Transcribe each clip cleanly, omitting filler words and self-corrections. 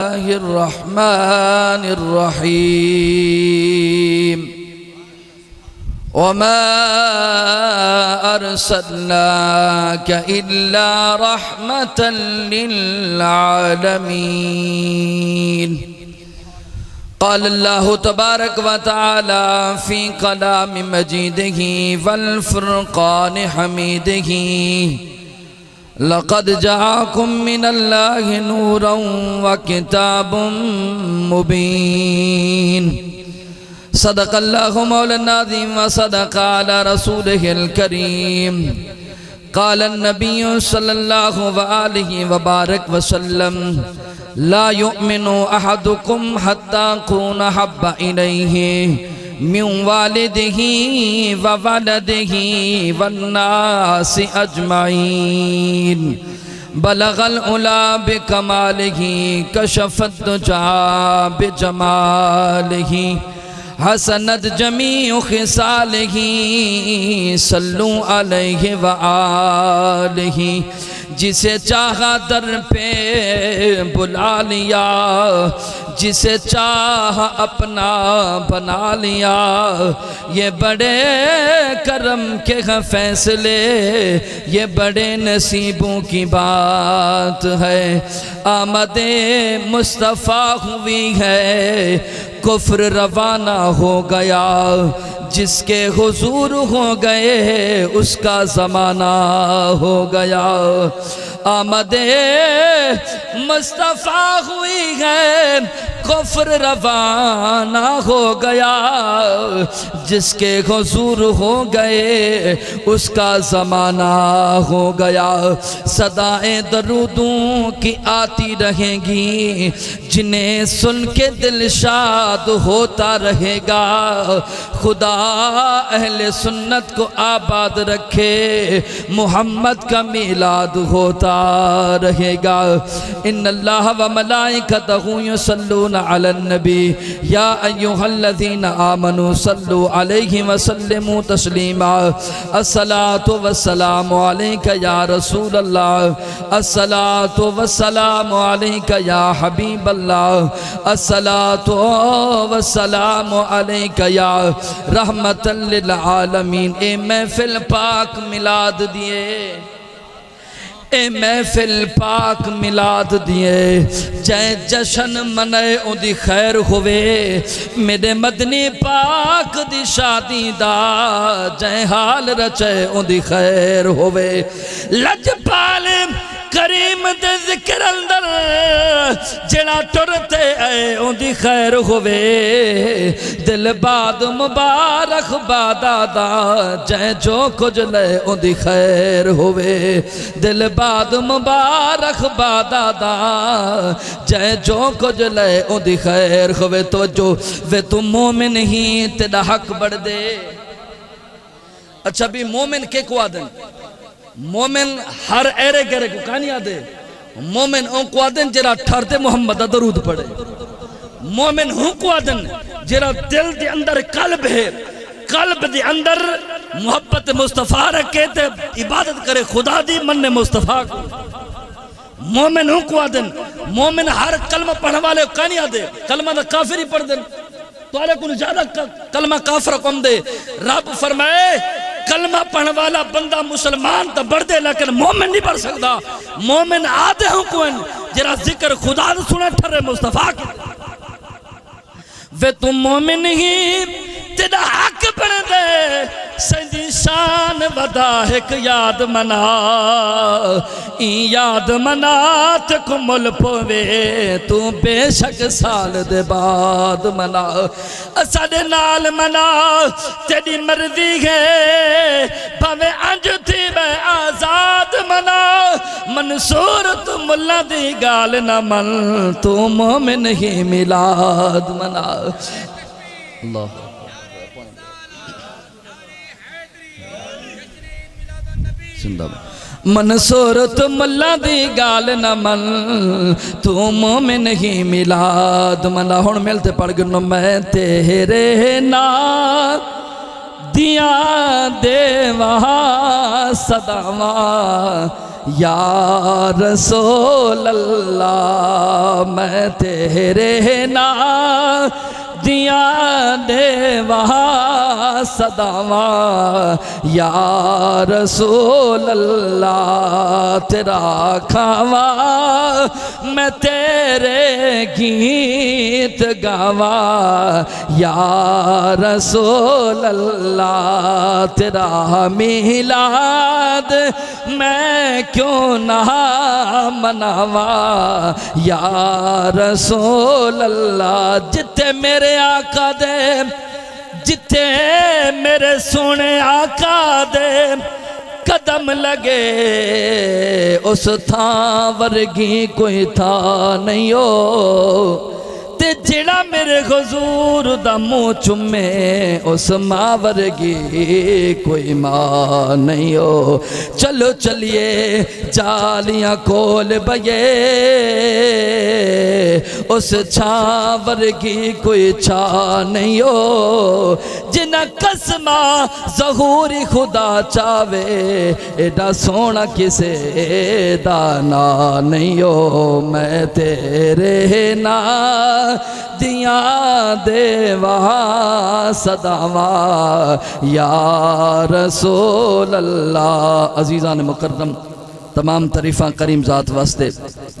الله الرحمن الرحيم وما أرسلناك إلا رحمة للعالمين. قال الله تبارك وتعالى في كلام مجيده والفرقان حميده: لقد جاءكم من الله نورا وكتاب مبين. صدق الله مولانا العظيم وصدق على رسوله الكريم. قال النبي صلى الله عليه وبارك وسلم: لا يؤمن أحدكم حتى أكون أحب إليه من والده وولده والناس أجمعين. بلغ العلا بكماله كشف الدجى بجماله حسنت جميع خصاله صلوا علیہ وآلہ. جسے چاہا در پہ بلا لیا، جسے چاہا اپنا بنا لیا. یہ بڑے کرم کے فیصلے، یہ بڑے نصیبوں کی بات ہے. آمد مصطفیٰ ہوئی ہے، کفر روانہ ہو گیا. جس کے حضور ہو گئے اس کا زمانہ ہو گیا. آمد مصطفیٰ ہوئی ہے، کفر روانہ ہو گیا. جس کے حضور ہو گئے اس کا زمانہ ہو گیا. صدائیں درودوں کی آتی رہیں گی، جنہیں سن کے دل شاد ہوتا رہے گا. خدا اہل سنت کو آباد رکھے، محمد کا میلاد ہوتا رہے گا. ان اللہ و ملائکتہ یصلون علی النبی یا ایہا الذین آمنوا صلوا علیہ وسلموا تسلیما. الصلاۃ والسلام علیک یا رسول اللہ، الصلاۃ والسلام علیک یا حبیب اللہ، الصلاۃ والسلام علیک یا رحمت للعالمین. اے محفل پاک میلاد دیے، اے محفل پاک میلاد دیے. جے جشن منائے ان دی خیر ہوئے، میرے مدنی پاک دی شادی دا جے حال رچے ان دی خیر ہوئے. لج پال کریم دے ذکر اندر جڑا ٹرتے اے ان دی خیر ہوئے. دل باد مبارک بادادا جے جو کچھ لے ان دی خیر ہوئے. دل باد مبارک بادادا جے جو کچھ لے ان دی خیر ہوئے. توجہ وے تو مومن ہی تیرا حق بڑھ دے. اچھا بھی مومن کے کو آدن؟ مومن ہر ایرے گرے کو کہانی آدھے. مومن ان کو آدن جرا ٹھارتے محمد درود پڑھے. مومن ہوں کو آدن جرا دل دے اندر قلب ہے، قلب دے اندر محبت مصطفیٰ رکھے تے عبادت کرے خدا دی من مصطفیٰ کو. مومن ہوں کو آدن. مومن ہر کلمہ پڑھنے والے کو کہانی آدھے. کلمہ دا کافر ہی پڑھ دن تو آلے کو زیادہ کلمہ کافر کم دے. رب فرمائے کلمہ پڑھنے والا بندہ مسلمان تا بڑھ دے لیکن مومن نہیں پڑھ سکتا. مومن آدھے ہوں کوئن جرا ذکر خدا دے سنے ٹھرے مصطفیٰ کی. وے تم مومن ہی تیرا حق پڑھ دے. سیدی شان ودا ایک یاد منا، این یاد منا تے کمل پوے تو بے شک سال دے بعد منا. اساڑے نال منا تیری مرضی ہے، بھوے انج تھی بے آزاد منا. منصور تو ملا دی گال نہ من، تو مومن ہی میلاد منا. اللہ منصور تو ملا دی گال نہ من، تو مومن ہی میلاد منا. ہون ملتے پڑھ گنو میں تیرے نام دیاں دیواں صداواں یا رسول اللہ میں تیرے نام دیاں دے وہاں صداواں یا رسول اللہ تیرا کھاواں میں تیرے گیت گاواں یا رسول اللہ تیرا میلاد میں کیوں نہ مناواں یا رسول اللہ جتے میرے آقا دے جتے میرے سونے آقا دے قدم لگے اس تھاں ورگی کوئی تھا نہیں ہو تے جڑا میرے حضور دا منہ چمے اس ماں ورگی کوئی ماں نہیں ہو چلو چلیے جالیاں کھول بھئیے اس چھاں ورگی کوئی چھاں نہیں ہو جنہ قسمہ ظہوری خدا چاہوے ایڈا سونا کسے دانا نہیں ہو میں تیرے نام دیاں دے وہاں صداواں یا رسول اللہ عزیزان مکرم تمام تعریفاں کریم ذات واسطے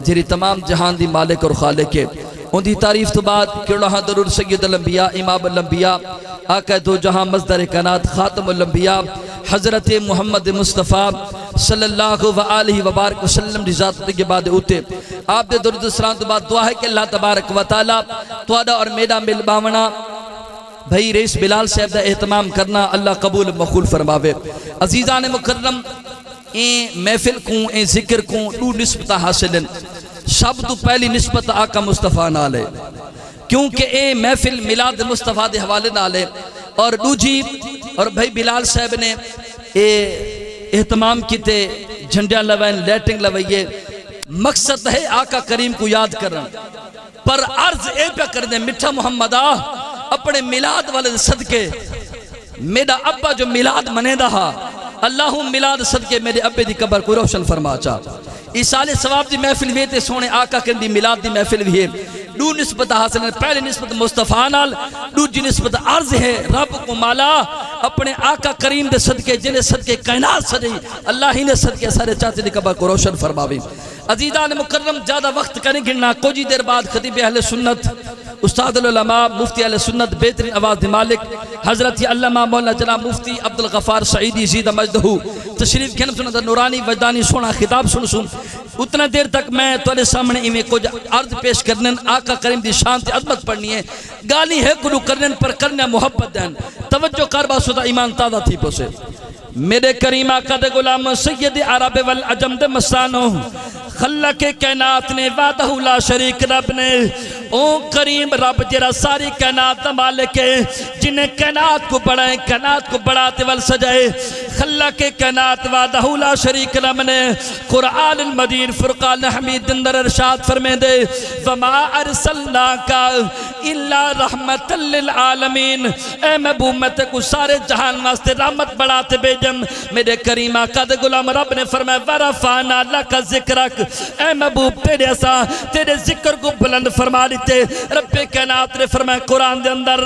جری تمام جہان دی مالک اور خالق ہے ان دی تعریف تو بعد کیڑا درود سید الانبیاء امام الانبیاء آقا دو جہاں مصدر کائنات خاتم الانبیاء حضرت محمد مصطفیٰ صلی اللہ وآلہ وبارک وسلم دی ذات کے بعد اوتے آپ دے درود سلام تو بعد دعا ہے کہ اللہ تبارک و تعالی تواڈا اور میرا مل باونا بھائی رئیس بلال صاحب دا اہتمام کرنا اللہ قبول مقبول فرماوے عزیزان مکرم این محفل کو این ذکر کو دو نسبت حاصلن سب تو پہلی نسبت آقا مصطفیٰ نالے کیونکہ اے محفل میلاد مصطفیٰ دے حوالے نالے اور دوجی اور بھائی بلال صاحب نے اے اہتمام کیتے جھنڈیاں لوائیں لیٹنگ لوائیے مقصد ہے آقا کریم کو یاد کرنا پر عرض اے پہ کر دیں مٹھا محمدہ اپنے میلاد والے صدقے میرا ابا جو میلاد منے دہا اللہ میلاد صدقے میرے ابے دی قبر کو روشن فرما چاہ ایسال ثواب دی محفل بھی تے سونے آقا کرن دی میلاد دی محفل بھی ہے دو نسبت حاصل ہے پہلی نسبت مصطفیٰ نال دوجی نسبت عرض ہے رب کو مالا اپنے آقا کریم دے صدقے جنہیں صدقے کائنات سجی اللہ ہی نے صدقے سارے چاہتے دی قبر کو روشن فرماوی عزیزان مکرم زیادہ وقت کریں گھننا کچھ دیر بعد خطیب اہل سنت استاد العلماء مفتی اہل سنت بہترین آواز مالک حضرت علامہ مولانا جناب مفتی عبدالغفار سعیدی زید مجدہو تشریف کھنم سنت نورانی وجدانی سونا خطاب سن اتنا دیر تک میں تولے سامنے ایمیں کچھ عرض پیش کرنے آقا کریم دی شان تے عظمت پڑھنی ہے گالی ہے کلو کرنے پر کرنے محبت دین توجہ کاربا سودا ایمان تازہ تھی پوسے میرے کریم آقا دے غلام سید عرب والعجم دے مسانو خلق کائنات نے وعدہ لا شریک رب نے او کریم رب جرا ساری کائنات مالک ہے جنہیں کائنات کو بڑھائیں کائنات کو بڑھاتے وال سجائے خلق کائنات وعدہ لا شریک رب نے قرآن المجید فرقان حمید اندر ارشاد فرمے دے وما ارسلناکا الا رحمت للعالمین اے محبوب میں تے کو سارے جہان واسطے رحمت بڑھاتے بیجم میرے کریم آقا دے غلام رب نے فرمایا ورفعنا لک ذکرک اے محبوب تیرے ایسا تیرے ذکر کو بلند فرما دیتے رب کائنات نے فرمایا قرآن دے اندر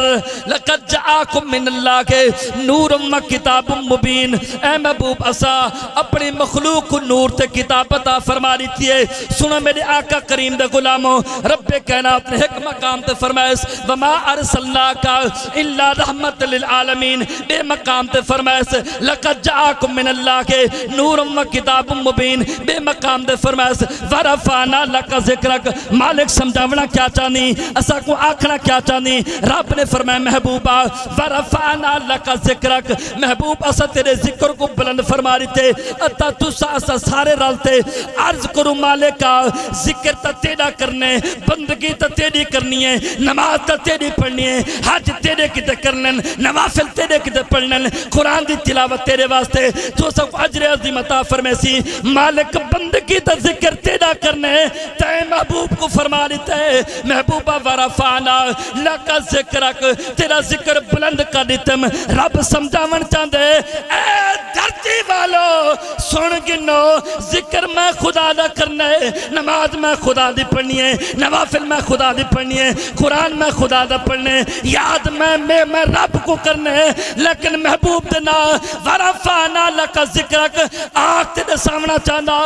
لقد جاءکم من اللہ کے نور و کتاب مبین اے محبوب ایسا اپنی مخلوق کو نور تے کتاب عطا فرما دیتی ہے سنو میرے آقا کریم دے غلاموں رب کائنات نے ایک مقام تے فرمایا وما ارسلناکا الا رحمت للعالمین بے مقام تے فرمایا لقد جاءکم من اللہ کے نور و کتاب مبین بے مقام تے فرمایا ورفعنا لک ذکرک مالک سمجھاونا کیا چاہنی اسا کو آکھنا کیا چاہنی رب نے فرمایا محبوبہ ورفعنا لک ذکرک محبوب اسا تیرے ذکر کو بلند فرما دیتے اتا تسا اسا سارے رلتے عرض کرو مالکہ ذکر تا تیرا کرنے بندگی تا تیری کرنی ہے نماز تا تیری پڑھنی ہے حج تیرے کتے کرنے نوافل تیرے کتے پڑھنے قرآن دی تلاوت تیرے واسطے تو سب عجر عظیم عطا فرمے سی مالک بندگی تا ذکر تیرا کرنے تے محبوب کو فرما لیتے محبوبہ ورفعنا لک ذکرک تیرا ذکر بلند کر دیتم رب سمجھاون چاندے اے دھرتی والو سن گنو ذکر میں خدا دا کرنا ہے نماز میں خدا دی پڑھنی ہے نوافل میں خدا دی پڑھنی ہے قرآن میں خدا دا پڑھنے یاد میں رب کو کرنے لیکن محبوب دینا ورفعنا لک ذکرک آگ تیرے سامنا چاہنا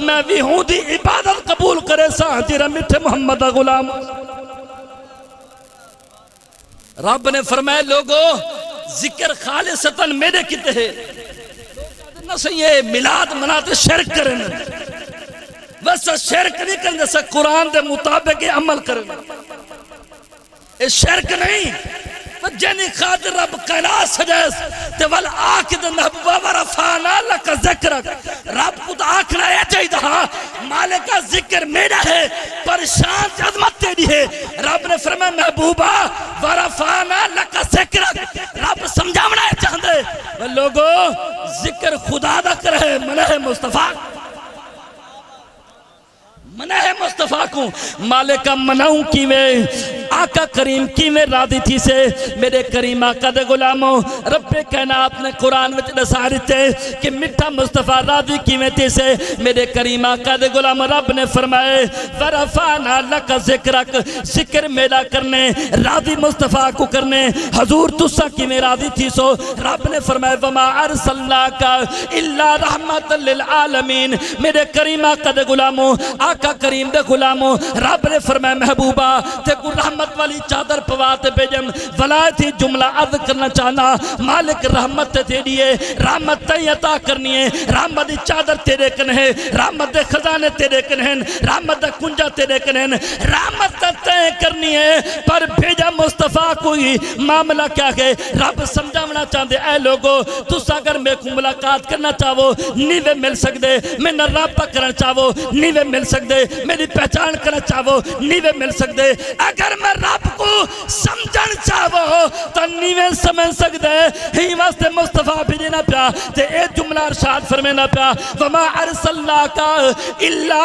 میں بھی ہوں دی عبادت قبول کرے سا تیرا میٹھے محمد غلام رب نے فرمایا لوگو ذکر خالصتاً میرے کتے ہیں نہ سے یہ ملاد مناتے شرک کرنے بس شرک نہیں کرنے سے قرآن دے مطابق عمل کرنے یہ شرک نہیں جنی خاطر رب قیلاس سجائز تے والآخد محبوبہ ورفعنا لک ذکرک رب خود آکھنا ہے چاہی دہا مالکہ ذکر میرا ہے پریشان عظمت تیری ہے رب نے فرمایا محبوبہ ورفعنا لک ذکرک رب سمجھاونا ہے چاہندے لوگو ذکر خدا دا کرے منہ مصطفیٰ منہ مصطفیٰ کو مالکہ مناؤں کیویں آقا کریم کیویں راضی تھی سے میرے کریم آقا دے غلاموں رب کائنات نے قرآن وچ دساری تے کہ مٹھا مصطفیٰ راضی کیویں تھی سے میرے کریم آقا دے غلاموں رب نے فرمائے ورفعنا لک ذکرک ذکر میرا کرنے راضی مصطفیٰ کو کرنے حضور تسا کیویں راضی تھی سو رب نے فرمائے وما ارسلناک الا رحمت للعالمین میرے کریم آقا دے غلاموں آقا کریم دے غلاموں رب نے فرمایا محبوبہ تے کو رحمت والی چادر پواتے بیجم ولایت ہی جملہ عرض کرنا چاہنا مالک رحمت تے تیری ہے رحمت تے عطا کرنی ہے رحمت دی چادر تیرے کن ہے رحمت دے خزانے تیرے کن ہیں رحمت دے کنجا تیرے کن ہیں رحمت تے کرنی ہے پر بھیجا مصطفیٰ کوئی معاملہ کیا ہے رب سمجھاونا چاہتے اے لوگو تس اگر میں کو ملاقات کرنا چاہو نیوے مل سکتے میں نہ رابطہ کرنا چاہو نیوے مل سکتے میری پہچان کرنا چاہو نیوے مل سکتے اگر میں رب کو سمجھن چاہو تو نیوے سمجھ سکتے ہی واسطے مصطفیٰ بھیجنا پیا تے اے جملہ ارشاد فرمینا پیا وما ارسلناک الا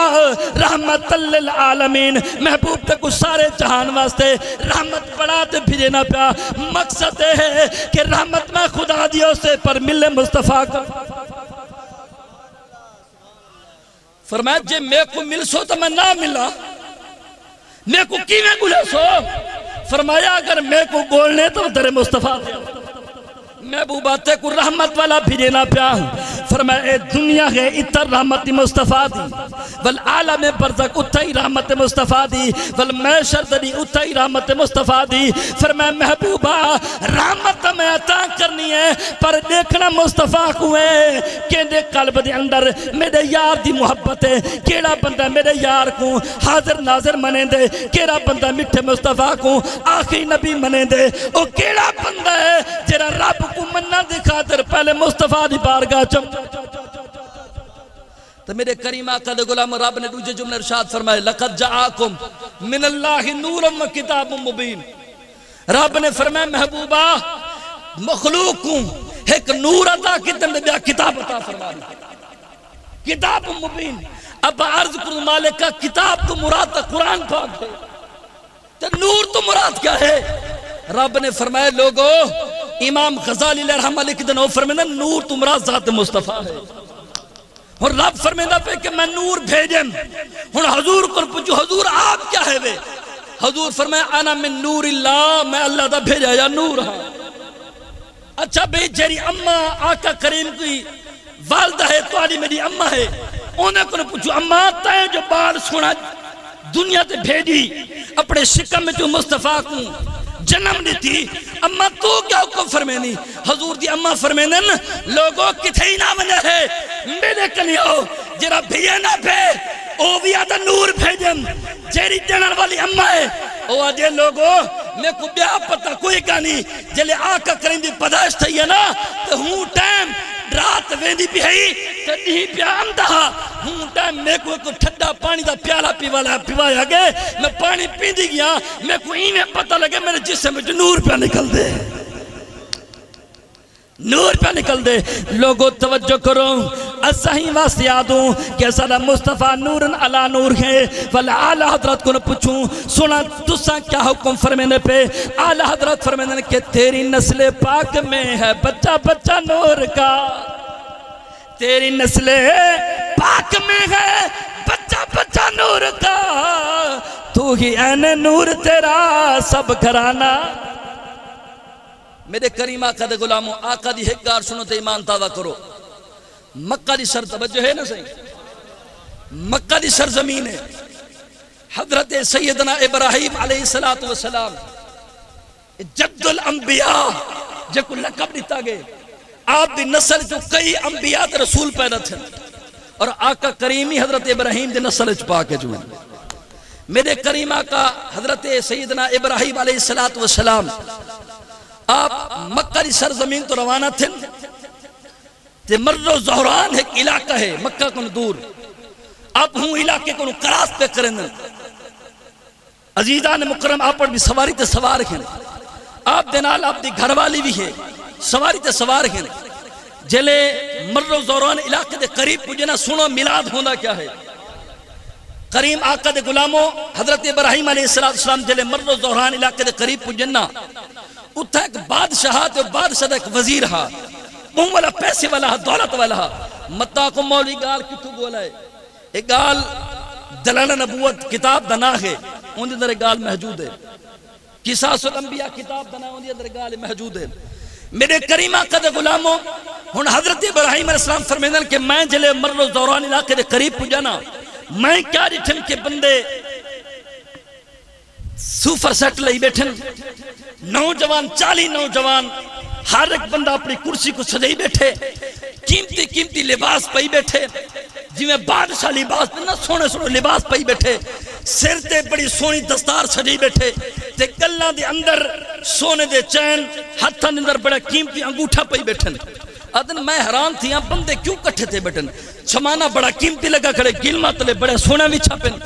رحمت للعالمین محبوب تے کو سارے جہان واسطے رحمت بڑھا تے بھیجنا پیا مقصد ہے کہ رحمت میں خدا دیو سے پر ملے مصطفیٰ کا فرمایا جے میں کو مل سو تو میں نہ ملا میں کو کیویں گلے سو فرمایا اگر میں کو گولنے تو در مصطفیٰ دیا محبوباتے کو رحمت والا بھیجنا پیا فرمایا اے دنیا ہے اتر رحمت مصطفیٰ دی والعالم برزق اتائی رحمت مصطفیٰ دی والمیشر دی اتائی رحمت مصطفیٰ دی فرمایا محبوبہ رحمت میں عطا کرنی ہے پر دیکھنا مصطفیٰ کو ہے کہ دے قلب دے اندر میرے یار دی محبت ہے کیڑا بندہ میرے یار کو حاضر ناظر منے دے کیڑا بندہ مٹھے مصطفیٰ کو آخری نبی منے دے او کیڑا بندہ ہے جرا رب کو منہ دکھا در پہلے مصطفیٰ دی بارگاہ چم تو میرے کریم آقا دے غلام رب نے دوسرے جملے ارشاد فرمائے لقد جاءکم من اللہ نور و کتاب مبین رب نے فرمایا محبوبہ مخلوق کو ایک نور عطا کتن دے کتاب عطا فرما دی کتاب مبین اب عرض کروں مالکہ کتاب تو مراد تا قرآن پاک ہے تو نور تو مراد کیا ہے رب نے فرمایا لوگو امام غزالی علیہ رحمہ لکھ دنو فرمائے نور تو مراد ذات مصطفیٰ ہے اور رب فرمیدہ پہ کہ میں نور بھیجم اور حضور کو پوچھو حضور آپ کیا ہے وے حضور فرمائے انا من نور اللہ میں اللہ دا بھیجا یا نور ہاں اچھا بھئی جیری اممہ آقا کریم کی والدہ ہے تو آلی میری اممہ ہے انہیں کو پوچھو اممہ تائیں جو بال سونا دنیا تے بھیجی اپنے شکم میں جو مصطفیٰ کو جنم دی تھی اممہ تو کیا حکم فرمینی حضور دی اممہ فرمینن لوگوں کتھے ہی نہ منے ہے میرے کنی ہو جرا بھیے نہ بھے او بھی آدھا نور بھیجم جیری جنن والی اممہ ہے او آجے لوگوں میں کو بیا پتہ کوئی کہانی جلے آقا کریم دی پداش تھی ہے نا تو ہوں ٹائم رات ویندی بھی ہے تو نہیں پیا اندھا ہوں ٹائم میں کو ایک ٹھڈا پانی دا پیالہ پیوایا گئے میں پانی پیندی گیا میں کو میں پتہ لگے میرے جسم میں جو نور پہ نکل دے نور پہ نکل دے لوگوں توجہ کرو اساہی واسطے یادوں کہ سارا مصطفیٰ نورن علا نور ہے والا اعلی حضرت کو پوچھوں سنا تساں کیا حکم فرمینے پہ اعلی حضرت فرمینے کہ تیری نسل پاک میں ہے بچہ بچہ نور کا تیری نسل پاک میں ہے بچہ بچہ نور کا تو ہی این نور تیرا سب گھرانا میرے کریم آقا دے غلاموں آقا دی ایک گار سنو تے ایمان تازہ کرو مکہ دی سر توجہ ہے نا صحیح مکہ دی سرزمین ہے حضرت سیدنا ابراہیم علیہ السلام جد الانبیاء جے کو لقب دیتا گئے آپ دی نسل جو کئی انبیاء تے رسول پیدا تھے اور آقا کریمی حضرت ابراہیم دی نسل چپا کے جو میرے کریم آقا حضرت سیدنا ابراہیم علیہ السلام آپ مکہ دی سرزمین تو روانہ تھے تے مرد و زہران ایک علاقہ ہے مکہ کو دور آپ ہوں علاقے کو کراس پہ کریں عزیزان مکرم آپ پر بھی سواری تے سوار ہیں آپ دینال آپ دی گھر والی بھی ہے سواری تے سوار ہیں جلے مرد و زہران علاقے دے قریب پجنا سنو میلاد ہونا کیا ہے کریم آقا دے غلاموں حضرت ابراہیم علیہ السلام جلے مرد و زہران علاقے دے قریب پجنا اتھا ایک بادشاہ تے بادشاہ دا ایک وزیر ہا اون والا پیسے والا ہا دولت والا ہا متا کو مولی گال کتو گولا ہے ایک گال دلالہ نبوت کتاب دنا ہے ان دے در گال محجود ہے قصاص الانبیاء کتاب دنا ان دے در گال محجود ہے میرے کریم آقا دے غلاموں ہن حضرت ابراہیم علیہ السلام فرمیدن کہ میں جلے مرد و زہران علاقے دے قریب پجانا میں کیا ڈٹھن کے بندے سوفر سیٹ لئی بیٹھن نوجوان 40 نوجوان ہر ایک بندہ اپنی کرسی کو سجائی بیٹھے قیمتی قیمتی لباس پائی بیٹھے جی میں بادشاہ لباس نہ سونے سونے لباس پائی بیٹھے سر تے بڑی سونی دستار سجائی بیٹھے تے گلاں دے اندر سونے دے چین ہتھاں دے اندر بڑا قیمتی انگوٹھا پائی بیٹھن ادن میں حیران تھی بندے کیوں کٹھے تھے بیٹھن چھمانا بڑا قیمتی لگا کھڑے گلما تلے بڑے سونا بھی چھپن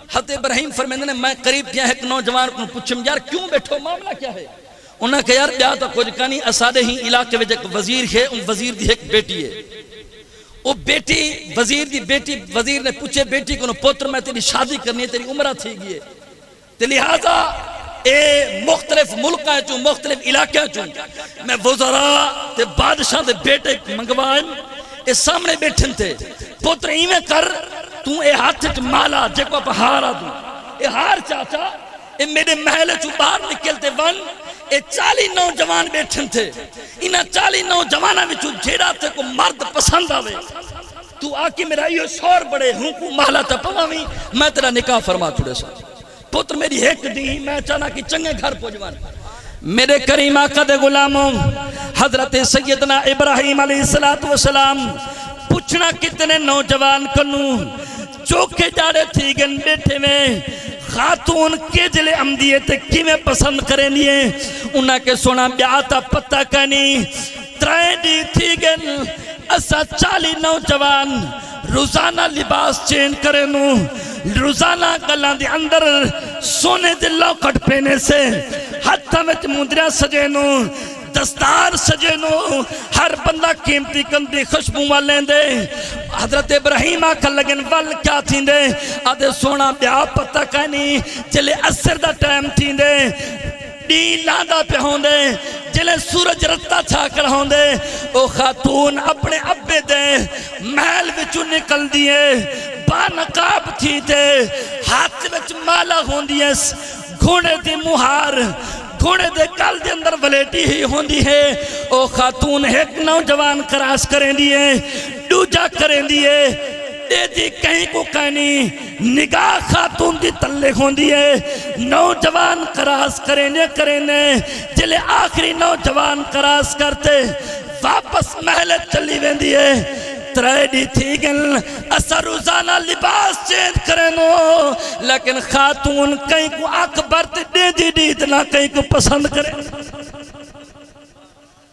حضرت ابراہیم فرمیندے نے میں قریب کیا ایک نوجوان کو پوچھم یار کیوں بیٹھو معاملہ کیا ہے انہاں کہ یار بیا تو کچھ کانی اسادے ہی علاقے وچ ایک وزیر ہے ان وزیر دی ایک بیٹی ہے او بیٹی وزیر دی بیٹی وزیر نے پوچھے بیٹی کو پوتر میں تیری شادی کرنی ہے تیری عمرہ تھی گئی ہے تے لہذا اے مختلف ملکاں چوں مختلف علاقے چوں میں وزراء تے بادشاہ دے بیٹے منگوائیں اے سامنے بیٹھن تھے پوتر ایویں کر تو اے ہاتھ چ مالا جے کو ہارا دوں اے ہار چاچا اے میرے محل چوں باہر نکلتے ون اے 40 نوجوان بیٹھن تھے انہاں 40 نوجواناں وچوں جیڑا تے کو مرد پسند آوے تو آ کے میرا یہ شور بڑے ہوں کو مالا تے پواویں میں تیرا نکاح فرما چھڑے سا پتر میری ایک دی میں چاہنا کہ چنگے گھر پہنچوان میرے کریم آقا دے غلاموں حضرت سیدنا ابراہیم علیہ السلام پوچھنا کتنے نوجوان کنوں چوکے جاڑے تھی گن بیٹھے میں خاتون کے جلے امدیت کی میں پسند کریں لیے انہاں کے سونا بیاتا پتہ کنی ترائے دی تھی گن اسا 40 نوجوان روزانہ لباس چین کرے نو روزانہ گلاں دے اندر سونے دے لوکٹ پہنے سے ہتھاں وچ مندریاں سجے نو دستار سجے نو ہر بندہ قیمتی کندی خوشبو والیں دے حضرت ابراہیم آکھن لگن ول کیا تھیں دے آدھے سونا بیا پتہ کہنی چلے اثر دا ٹائم تھیں دے ڈی لاندہ پہ ہوں دے جلے سورج رتا چھاکر ہوں دے او خاتون اپنے ابے دے محل وچوں نکل دیئے بانقاب تھی تے ہاتھ وچ مالا ہوں دیئے گھوڑے دی مہار گھوڑے دے کل دے اندر ولیٹی ہی ہوندی ہے او خاتون ایک نوجوان کراس کریں دیئے دوجا کریں دیئے دے دی کہیں کو کہنی نگاہ خاتون دی تلے ہوندی ہے نوجوان کراس کریں جلے آخری نوجوان کراس کرتے واپس محلت چلی ویندی ہے ترائیڈی تھی گن اسا روزانہ لباس چینج کریں نو لیکن خاتون کہیں کو اکبر تے دے دی دیت نہ کہیں کو پسند کریں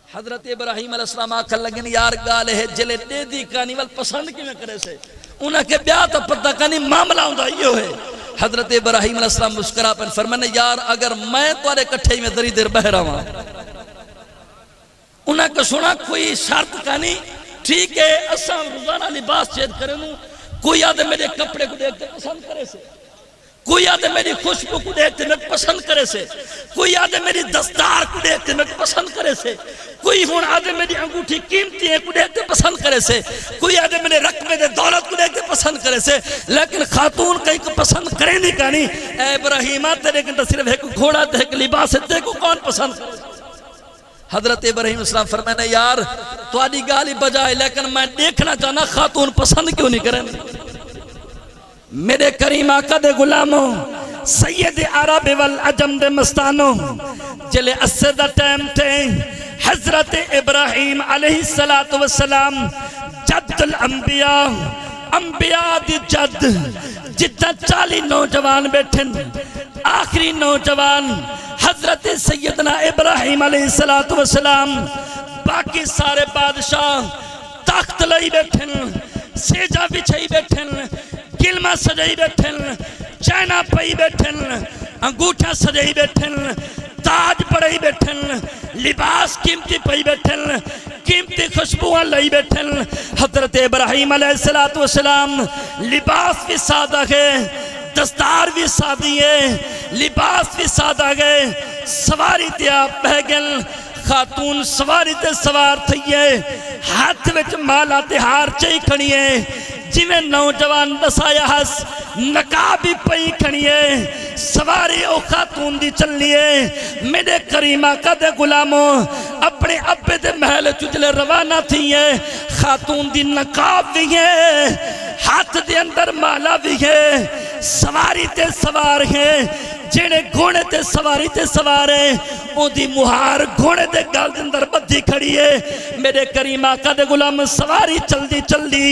حضرت ابراہیم علیہ السلام آکھا لگن یار گالے ہے جلے دے دی کانی وال پسند کی میں کرے سے انہاں کے بیا تو پتہ کانی معاملہ ہوندہ یہ ہے حضرت ابراہیم علیہ السلام مسکرا پر فرمانے یار اگر میں توارے کٹھے میں دری دیر بہ رہا ہوں انہاں کو سنا کوئی شرط کانی ٹھیک ہے اساں روزانہ لباس چینج کریں کوئی آدھے میرے کپڑے کو دیکھتے پسند کرے سے کوئی آدھے میری خوشبو کو دیکھتے میں پسند کرے سے کوئی آدھے میری دستار کو دیکھتے میں پسند کرے سے کوئی ہون آدھے میری انگوٹھی قیمتی ہے کو دیکھتے پسند کرے سے کوئی آدھے میرے رقبے دے دولت کو دیکھتے پسند کرے سے لیکن خاتون کہیں کو پسند کریں نہیں کہانی اے ابراہیمہ تیرے کنٹا صرف ایک گھوڑا دے ایک لباس ہے کو کون پسند کرے حضرت ابراہیم السلام فرمانے یار تو آدھی گالی بجائے لیکن میں دیکھنا چاہنا خاتون پسند کیوں نہیں کریں میرے کریم آقا دے غلاموں سید عرب والعجم دے مستانوں جلے اسے دا ٹائم تھے حضرت ابراہیم علیہ السلام جد الانبیاء انبیاء دی جد جتنا 40 نوجوان بیٹھن آخری نوجوان حضرت سیدنا ابراہیم علیہ السلام باقی سارے بادشاہ تخت لئی بیٹھن سیجا بچھائی بیٹھن گلمہ سجائی بیٹھن چائنا پئی بیٹھن انگوٹھا سجائی بیٹھن تاج پڑائی بیٹھن لباس قیمتی پئی بیٹھن قیمتی خوشبوان لئی بیٹھن حضرت ابراہیم علیہ السلام لباس بھی سادہ ہے دستار بھی سادی ہے لباس بھی سادہ ہے سواری تیا پہگل خاتون سواری تے سوار تھئیے ہاتھ وچ مالا تہار چاہی کھڑیے جی میں نوجوان بسایا ہس نقابی پئی کھڑیے سواری او خاتون دی چلیے میرے کریم آقا دے غلاموں اپنے ابے دے محل چجلے روانہ تھئیے خاتون دی نقاب بھی ہے ہاتھ دے اندر مالا بھی ہے سواری تے سوار ہے جیڑے گھوڑے تے سواری تے سوارے او دی مہار گھوڑے دے گال دے اندر بدھی کھڑی ہے میرے کریم آقا دے غلام سواری چل دی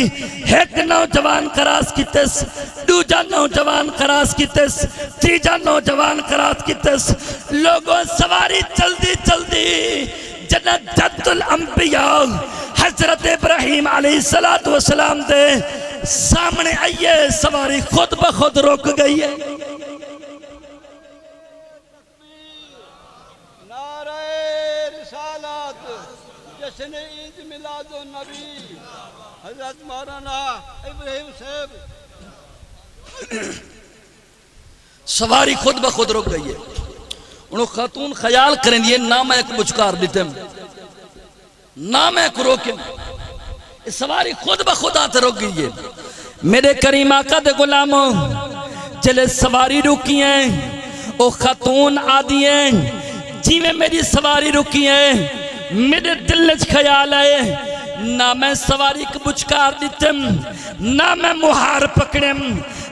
ایک نوجوان کراس کیتس دوجا نوجوان کراس کیتس تیجا نوجوان کراس کیتس لوگوں سواری چل دی جنت جد الانبیاء حضرت ابراہیم علیہ السلام دے سامنے آئیے سواری خود بخود رک گئی ہے جشن عید میلاد النبی حضرت مولانا ابراہیم صاحب سواری خود بخود رک گئی ہے انہوں خاتون خیال کریں یہ نام ایک مجھکار دیتے ہیں نام ایک روکیں سواری خود بخود آتے رک گئی ہے میرے کریم آقا دے غلاموں چلے سواری رکی ہیں او خاتون آدھی ہیں جی میں میری سواری رکی ہیں میرے دل اچھ خیال ہے نہ میں سواری کو بچکار دیتم نہ میں مہار پکڑم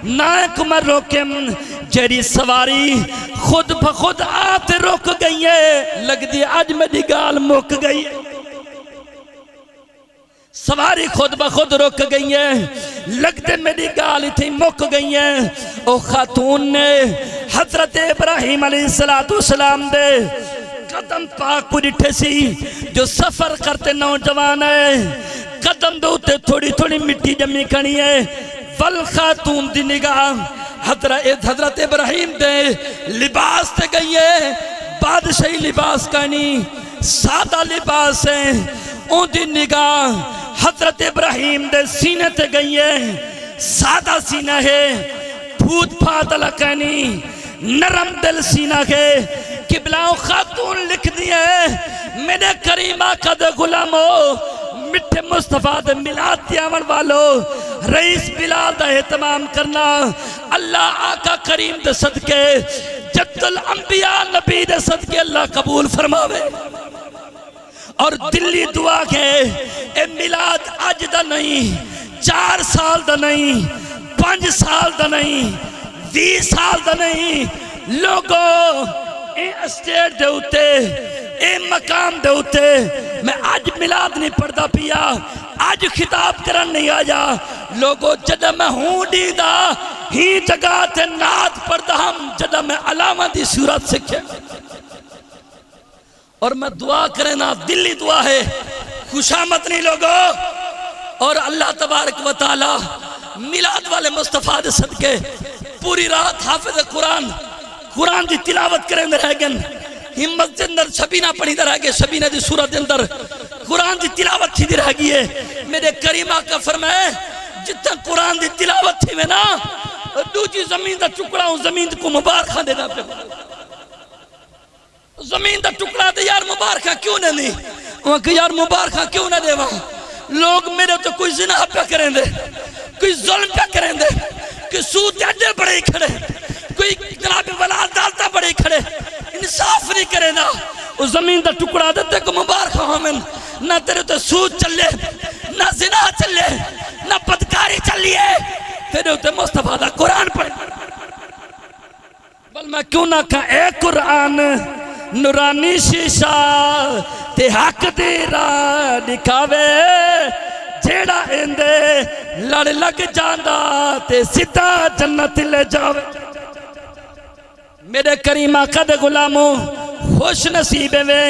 نہ ایک میں روکم جیری سواری خود بخود آتے روک گئی ہے لگ دی آج میری گال موک گئی ہے سواری خود بخود روک گئی ہے لگتے میری گال تھی موک گئی ہے او خاتون نے حضرت ابراہیم علیہ السلام دے قدم پاک کو ڈٹھے سی جو سفر کرتے نوجوان ہے قدم دوتے تھوڑی تھوڑی مٹی جمی کھڑی ہے والخاتون دی نگاہ حضرت ابراہیم دے لباس تے گئی ہے بادشاہی لباس کہنی سادہ لباس ہے اون دی نگاہ حضرت ابراہیم دے سینے تے گئی ہے سادہ سینہ ہے پھوت پھادلہ کہنی نرم دل سینہ ہے قبلہ خاتون لکھ دیئے میرے کریم آقا دے غلاموں مٹھے مصطفیٰ دے ملاد دیاون والو رئیس بلال دا اہتمام کرنا اللہ آقا کریم دے صدقے جد الانبیاء نبی دے صدقے اللہ قبول فرماوے اور دلی دعا کے اے ملاد آج دا نہیں 4 سال دا نہیں 5 سال دا نہیں 20 سال دا نہیں لوگوں اے اسٹیٹ دے ہوتے اے مقام دے ہوتے میں آج ملاد نہیں پڑھتا پیا آج خطاب کرن نہیں آیا لوگوں جدہ میں ہوں دیدہ ہی جگہ تے نات پڑھتا ہم جدہ میں علامہ دی صورت سکھے اور میں دعا کریں نا دلی دعا ہے خوشامت نہیں لوگوں اور اللہ تبارک و تعالی میلاد والے مصطفیٰ دے صدقے پوری رات حافظ قرآن دی تلاوت کریں دے رہ گن ہمت دے اندر شبینہ پڑھی دے رہ گے شبینہ دی صورت دے اندر قرآن دی تلاوت تھی دی رہ گئی ہے میرے کریم آقا فرمائے جتنا قرآن دی تلاوت تھی میں نا دوجی زمین دا ٹکڑا ہوں زمین کو مبارکہ دینا پہ زمین دا ٹکڑا دے یار مبارکہ کیوں نہ نہیں وہاں کہ یار مبارکہ کیوں نہ دے وہاں لوگ میرے تو کوئی زنا پہ کریں دے کوئی ظلم پہ کریں دے کوئی سود اڈے بڑے ہی کھڑے کوئی جناب والا عدالتہ بڑے ہی کھڑے انصاف نہیں کرے نا اس زمین دا ٹکڑا دیتے کو مبارکہ ہمیں نہ تیرے تو سود چلے نہ زنا چلے نہ بدکاری چلیے پھر ہوتے مصطفیٰ دا قرآن پڑھ بل میں کیوں نہ کہا اے قرآن نورانی شیشہ تے حق دیرا نکھاوے جیڑا اندے لڑ لگ جاندہ تے سیدھا جنت لے جاوے میرے کریم آقا دے غلاموں خوش نصیب ہے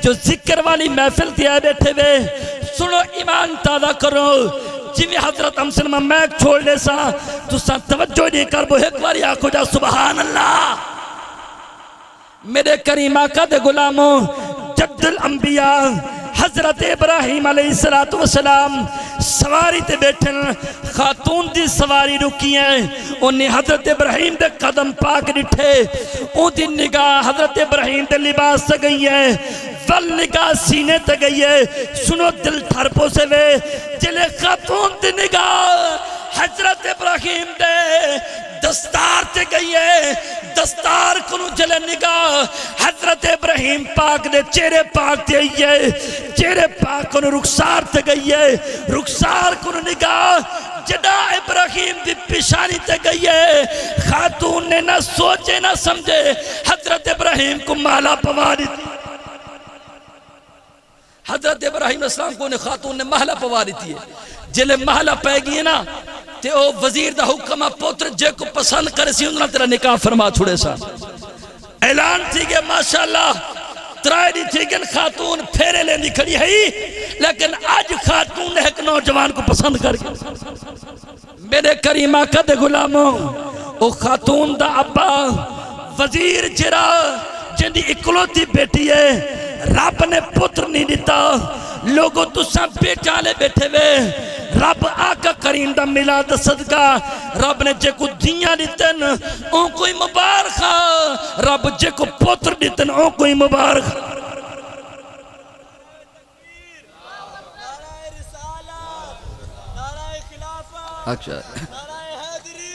جو ذکر والی محفل دیا بیٹھے ہوئے سنو ایمان تازہ کرو جی حضرت امسن میں میک چھوڑ لے سا تو سا توجہ نہیں کر وہ ایک باری آنکھو جا سبحان اللہ میرے کریم آقا دے غلاموں جد الانبیاء حضرت ابراہیم علیہ السلام سواری تے بیٹھن خاتون دی سواری رکی ہیں انہیں حضرت ابراہیم دے قدم پاک ڈٹھے ان دی نگاہ حضرت ابراہیم دے لباس سے گئی ہے ول نگاہ سینے تے گئی ہے سنو دل تھرپو سے وے جلے خاتون دی نگاہ حضرت ابراہیم دے دستار تے گئی ہے دستار کنو جلے نگاہ حضرت ابراہیم پاک دے چہرے پاک تے گئی ہے چہرے پاک کنو رخسار تے گئی ہے رخسار کنو نگاہ جدا ابراہیم دی پیشانی تے گئی ہے خاتون نے نہ سوچے نہ سمجھے حضرت ابراہیم کو مالا پواری تھی حضرت ابراہیم السلام کو نے خاتون نے محلہ پواری تھی جلے محلہ پہ گئی نا تے او وزیر دا حکمہ پوتر جے کو پسند کرے سی انہوں نے تیرا نکاح فرما چھوڑے سا اعلان تھی کہ ماشاءاللہ ترائے دی تھی کہ خاتون پھیرے لیندی کھڑی ہے لیکن آج خاتون نے ایک نوجوان کو پسند کر کے میرے کریم آقا دے غلاموں او خاتون دا ابا وزیر جرا جن دی اکلوتی بیٹی ہے رب نے پتر نہیں دیتا لوگوں تو سب بیٹا لے بیٹھے ہوئے رب آقا کریم دا میلاد صدقہ رب نے جے کو دنیا دیتن اون کوئی مبارکہ رب جے کو پتر دیتن اون کوئی مبارکہ نعرہ رسالت نعرہ خلافت اچھا نعرہ حیدری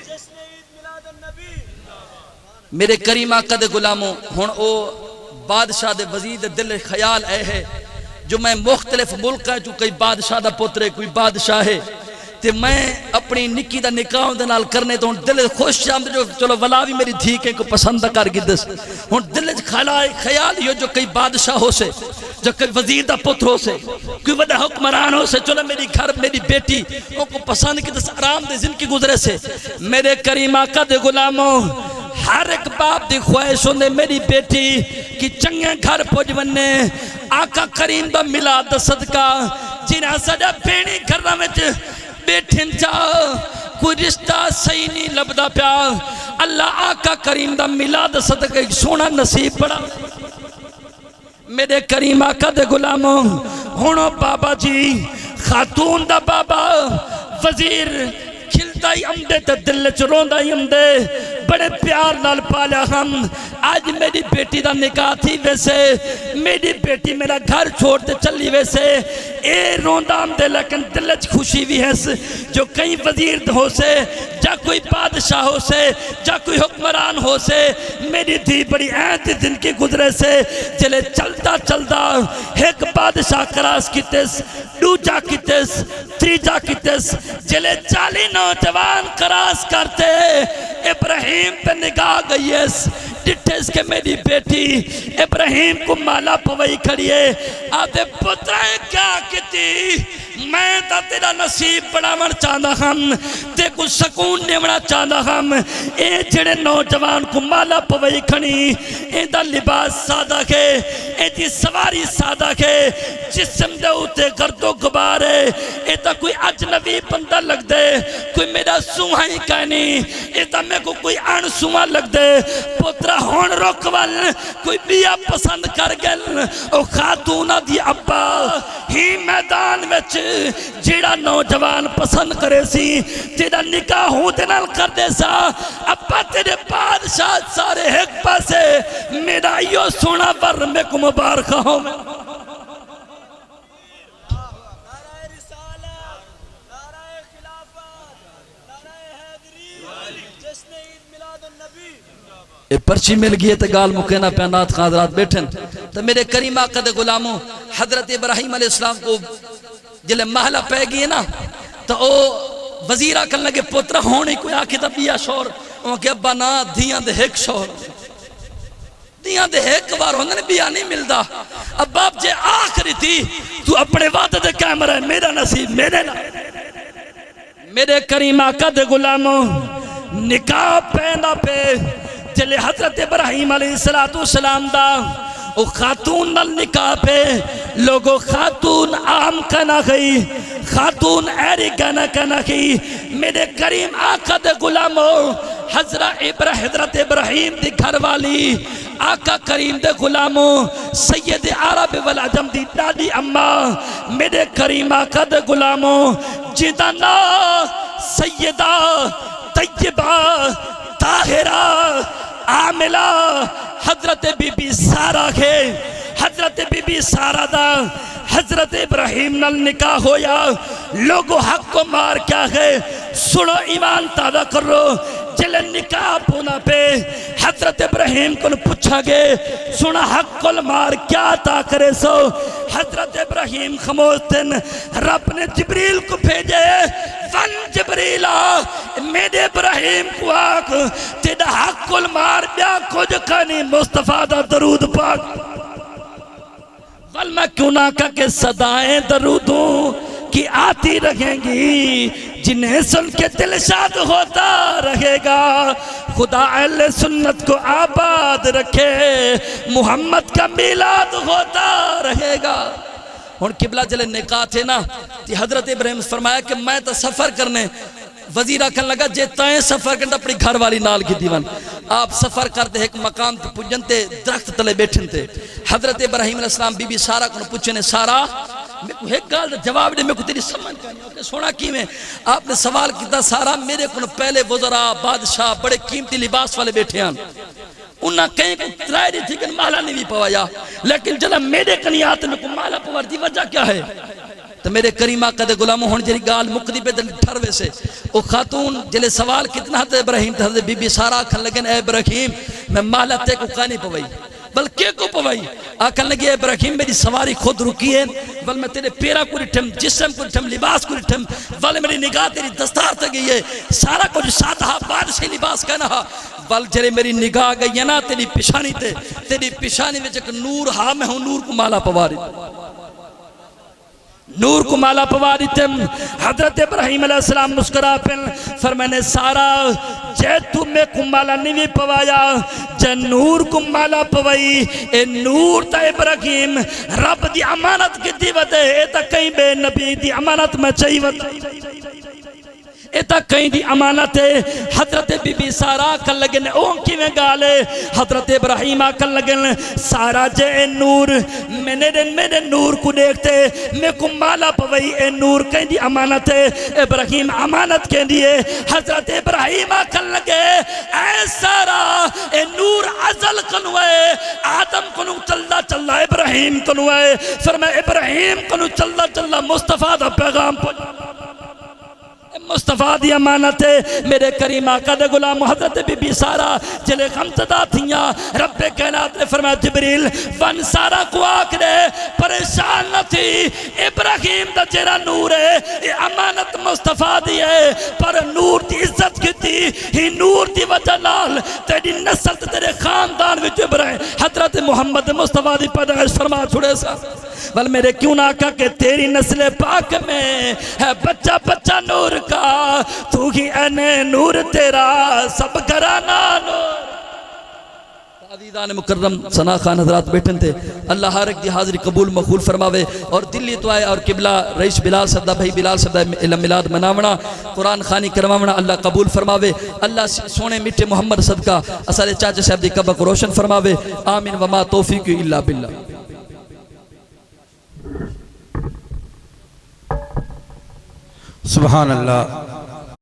جشن عید میلاد النبی میرے کریم آقا دے غلاموں ہن او بادشاہ دے وزیر دے دل خیال اے ہے جو میں مختلف ملک ہے جو کئی بادشاہ دا پتر ہے کوئی بادشاہ ہے تے میں اپنی نکی دا نکاح دے نال کرنے تو دل خوش شامد جو چلو ولا بھی میری دھیکے کو پسند کر گدس ہن دل خیال یہ جو کئی بادشاہ ہو سے جو کئی وزیر دا پتر ہو سے کوئی وڈا حکمران ہو سے چلو میری گھر میری بیٹی ان کو پسند کی دس آرام دے زندگی گزرے سے میرے کریم آقا دے غلاموں ہر ایک باپ دی خواہش ہوندے میری بیٹی کی چنگے گھر پوج بننے آقا کریم دا میلاد دا صدقہ جنہاں سجا پینی گھرنا میں بیٹھن چاہ کوئی رشتہ صحیح نہیں لبدا پیا اللہ آقا کریم دا میلاد دا صدقہ ایک سونا نصیب پڑا میرے کریم آقا دے غلاموں ہونو بابا جی خاتون دا بابا وزیر کھلتا ہی امدے تے دل چروندہ ہی امدے بڑے پیار نال پالا ہم آج میری بیٹی دا نکاح تھی ویسے میری بیٹی میرا گھر چھوڑتے چلی ویسے اے روندہ امدے لیکن دلچ خوشی بھی ہے جو کئی وزیر ہو سے جا کوئی بادشاہ ہو سے جا کوئی حکمران ہو سے میری دھی بڑی اینتی دن کی گزرے سے جلے چلتا چلتا ایک بادشاہ کراس کی تیس دوجا کی تیس تریجا کی تیس جلے 40 نوجوان کراس کرتے ابراہیم پہ نگاہ گئی ہے ڈٹھے اس کے میری بیٹی ابراہیم کو مالا پوئی کھڑی ہے آدھے پترائیں کیا کتی میں تا تیرا نصیب بڑھاون چاہتا ہم تے کو سکون نیونا چاہتا ہم اے جڑے نوجوان کو مالا پوئی کھڑی اے دا لباس سادہ کے اے دی سواری سادہ کے جسم دے ہوتے گرد و غبار ہے اے تا کوئی اجنبی بندہ لگ دے کوئی میرا سوہائی کہنی اے تا میں کو کوئی ان سوہا لگ دے پترہ ہوں ہون رکول کوئی بیا پسند کر گل او خاتون دی ابا ہی میدان وچ جیڑا نوجوان پسند کرے سی جیڑا نکاح ہوں نال کر دے سا ابا تیرے بادشاہ سارے ایک پاسے میرا یو سونا ور میں کو مبارک ہوں نعرہ رسالت، نعرہ خلافت، نعرہ حیدری، جشن عید میلاد النبی۔ یہ پرچی مل گئی تے گال مکینہ پیانات خاضرات بیٹھن تو میرے کریم آقا دے غلاموں حضرت ابراہیم علیہ السلام کو جلے محلہ پہ گئی نا تو او وزیرہ کل لگے پترہ ہونے کوئی آکھی تا بیا شور وہ کہ ابا نا دیاں دے ایک شور دیاں دے ایک بار ہوندے نے بیا نہیں ملدا اب باپ جے آخری تھی تو اپنے وعدہ دے کیمرہ ہے میرا نصیب میرے نا میرے کریم آقا دے غلاموں نکاح پہندا پہ جلے حضرت ابراہیم علیہ السلام دا او خاتون نال نکاح پہ لوگو خاتون عام کنا گئی خاتون ایری کنا گئی میرے کریم آقا دے غلاموں حضرت ابراہیم دی گھر والی آقا کریم دے غلاموں سید عرب والعجم دی دادی اماں میرے کریم آقا دے غلاموں جیدہ نا سیدہ طیبہ طاہرہ عاملہ حضرت بی بی سارہ کے حضرت بی بی سارہ دا حضرت ابراہیم نال نکاح ہویا لوگو حق کو مار کیا ہے سنو ایمان تازہ کرو جلے نکاح پونا پہ حضرت ابراہیم کو پوچھا گے سنا حق کو مار کیا عطا کرے سو حضرت ابراہیم خموشتن رب نے جبریل کو بھیجے ون جبریلہ میرے ابراہیم کو آگ تیڑا حق کو مار بیا کچھ کھانی مصطفیٰ دا درود پاک ول میں کیوں نہ کہا کہ صدائیں درودوں کی آتی رہیں گی جنہیں سن کے دل شاد ہوتا رہے گا خدا اہل سنت کو آباد رکھے محمد کا میلاد ہوتا رہے گا اور قبلہ جلے نکاح تھے نا تی حضرت ابراہیم فرمایا کہ میں تو سفر کرنے وزیرہ کہنے لگا جے تائیں سفر کرنے اپنی گھر والی نال کی دیوان آپ سفر کرتے ایک مقام تے پجن تے درخت تلے بیٹھن تے حضرت ابراہیم علیہ السلام بی بی سارہ کو پوچھنے سارہ میں کو ایک گال جواب دے میں کو تیری سمجھ کرنی سونا کی میں آپ نے سوال کیتا سارہ میرے کو پہلے وزراء بادشاہ بڑے قیمتی لباس والے بیٹھے ہیں انہاں کہیں کو ترائے دی تھی کہ مالا نہیں بھی پوایا لیکن جلہ میرے کنی آتے میں کو مالا پوار دی وجہ کیا ہے تو میرے کریم آقا دے غلاموں ہون جری گال مقدی پہ دل ٹھروے سے او خاتون جلے سوال کتنا حضرت ابراہیم تھا حضرت بی بی سارہ کھن لگن اے ابراہیم میں مالا تے کو کہانی پوائی بلکہ کو پوائی آکھن لگے ابراہیم میری سواری خود رکی ہے بل میں تیرے پیرا کو رٹھم جسم کو رٹھم لباس کو رٹھم بل میری نگاہ تیری دستار تے گئی ہے سارا کچھ ساتھا بادشاہی لباس کہنا بل جرے میری نگاہ گئی ہے نا تیری پشانی تے تیری پشانی میں جک نور ہاں میں ہوں نور کو مالا پواری نور کو مالا پواری تم حضرت ابراہیم علیہ السلام مسکرا پن فرمانے سارا جے تمہیں کو مالا نہیں پوایا جے نور کو مالا پوائی اے نور تا ابراہیم رب دی امانت کی دیوتے اے تا کہیں بے نبی دی امانت میں چاہیوت ایتا کہیں دی امانت ہے حضرت بی بی سارا کل لگن اون کی میں گالے حضرت ابراہیم کل لگن سارا جے نور میں نور کو دیکھتے میں کو مالا پوئی اے نور کہیں دی امانت ہے ابراہیم امانت کہیں دیئے حضرت ابراہیم کل لگے اے سارا اے نور ازل کنوئے آدم کنو چلدا چلدا ابراہیم کنوئے فرمائے ابراہیم کنو چلدا چلدا مصطفیٰ دا پیغام پہنچا مصطفیٰ دی امانت ہے میرے کریم آقا دے غلام حضرت بی بی سارہ جلے غمزدہ تھیاں رب کائنات نے فرمایا جبریل ون سارہ کو آکھنے پریشان نہ تھی ابراہیم دا جیرا نور ہے یہ امانت مصطفیٰ دی ہے پر نور دی عزت کی تھی ہی نور دی وجہ نال تیری نسل تیرے خاندان وچ ابراہیم حضرت محمد مصطفیٰ دی پیدائش فرما چھوڑے سا بل میرے کیوں نہ کہا کہ تیری نسل پاک میں ہے بچہ بچہ نور کا تو ہی اے نور تیرا سب گھرانا نور عزیزان مکرم ثنا خان حضرات بیٹھن تھے اللہ ہر ایک دی حاضری قبول مقبول فرماوے اور دلی تو آئے اور قبلہ رئیس بلال صدہ بھائی بلال صدہ علم ملاد مناونا قرآن خانی کرواونا اللہ قبول فرماوے اللہ سونے میٹھے محمد صدقہ اسالے چاچے صاحب دی قبر کو روشن فرماوے آمین وما توفیق الا باللہ سبحان اللہ